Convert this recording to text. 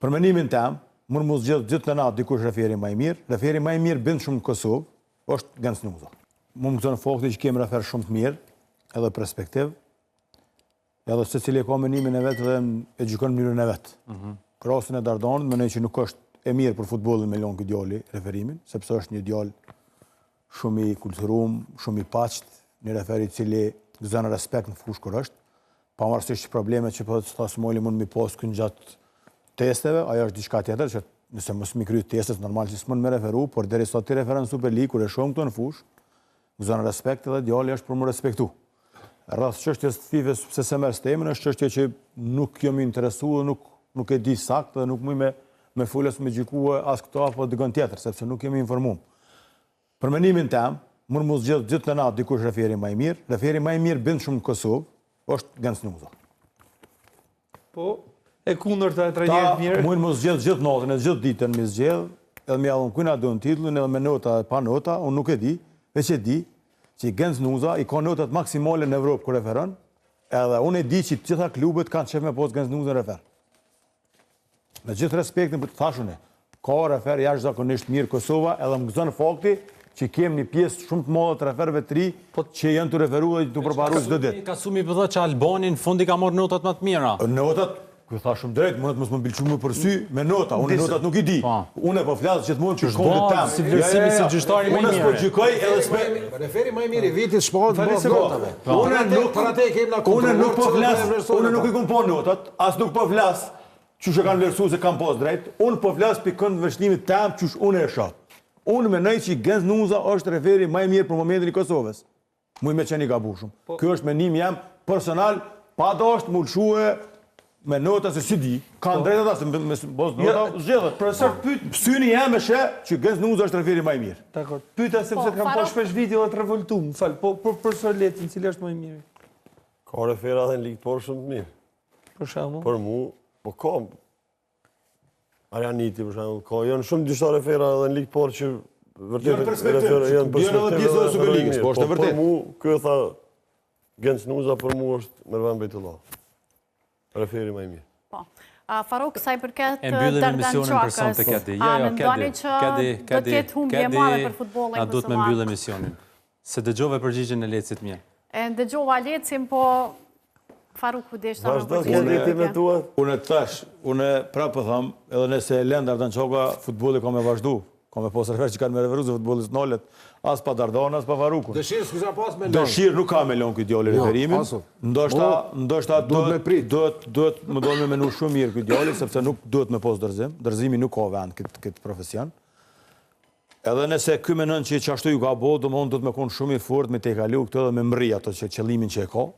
Për mendimin tem, mund mos gjithë të natë dikush referi më i mirë. Referi më i mirë bind shumë në Kosovë, është Gansnuza. Më këto në fakti që kemi refer shumë të mirë, edhe perspektiv, edhe se cili ka mendimin e vetë dhe e gjykon në mënyrën e vetë. Krasin e Dardanit, mendoj që nuk është e mirë për futbollin me lënë këtë djali referimin, sepse është një djalë shumë i kulturum, shumë i paqt, një referi i cili gëzon respekt në fushë kur është, pavarësisht problemet që po të smoli mund mi pas kënë gjatë testeve, ajo është diçka tjetër, që nëse mos mi kryet testet, normal që s'mund me referu, por deri sot ti referon Super League, kur e shohim këtu në fushë, gëzon respekt edhe djali është për më respektu. Rreth çështjes të FIFA sepse se merr temën, është çështje që nuk jam i interesuar, nuk e di saktë dhe nuk muj me folas me gjykue as këto apo dikon tjetër, sepse nuk jemi informuar. Për mendimin tim, mund mos gjithë të natë dikush referi më i mirë. Referi më i mirë bind shumë në Kosovë, është Gansnuza. Po, e kundërta e trajnerit mirë. Mund mos gjithë natën e gjithë ditën me zgjedh, edhe më javën kujna duan titullin, edhe me nota e pa nota, unë nuk e di, veç e di që Gansnuza i ka notat maksimale në Evropë kur referon, edhe unë e di që të gjitha klubet kanë qef me pos Gansnuza refer. Me gjithë respektin për të thashune, ka refer jashtëzakonisht mirë Kosova, edhe më gëzon fakti që kemë një pjesë shumë të madhe të referve të ri që janë të referu dhe të përparu çdo ditë. Kasumi përdo që Albani në fundi ka marrë notat më të mira. Notat, ku tha shumë drejt, mund të mos më pëlqej më për sy me nota, unë notat nuk i di. Unë po flas gjithmonë që shkon të tam. Si vlerësimi si gjyqtari më i mirë. Unë po gjykoj edhe referi më i mirë i vitit shpohet pas notave. Unë nuk po flas, unë nuk i kum po notat, as nuk po flas çush e kanë vlerësuar se kanë pas drejt. Unë po flas pikën vështimit tam çush unë e shoh. Unë mendoj që Gansnuza është referi më i mirë për momentin i Kosovës. Muj me qenë i gabushëm. Ky është mendim jam personal, pa dashur të mulshue me nota se si di. Kanë drejt ata se me bos nota zgjedhet. Profesor pyet, syni jam është që Gansnuza është referi më i mirë. Dakor. Pyeta sepse kam pas shpesh video të revoltuar, më fal, po për profesor Letin, cili është më i miri? Ka refera dhe në ligë por shumë të mirë. Për shembull. Për mua, po ka Arjaniti, për shembull, ka janë shumë disa refera edhe në ligë por që vërtet janë perspektiv, janë pjesë e Superligës, po është e vërtetë. Për mua, ky tha Gansnuza për mua është Mervan Bejtullah. Referi më i mirë. Po. Faruk, sa i përket Dardan Çakës, a mendoni që do të ketë humbje e madhe për futbollin kosovar? Na duhet me mbyllë emisionin. Se dëgjove përgjigjen e Lecit mirë. E dëgjova Lecin, po Faruk ku deshta me përgjigjen. Unë tash, unë prapë them, edhe nëse e lën Dardan Çaka, futbolli ka me vazhdu. Ka me pas refer që kanë me referu se futbollit nolet, as pa Dardan, as pa Farukun. Dëshirë s'ka pas me lënë. Dëshirë nuk ka me lënë këtë djalë referimin. Ndoshta duhet më do me menu shumë mirë këtë djalë, sepse nuk duhet me pas dërzim. Dërzimi nuk ka vend këtë profesion. Edhe nëse ky menon që ashtu ju ka bo, domthonë duhet me konë shumë i fort me te kalu këtë dhe me mri ato që qëllimin që e ka.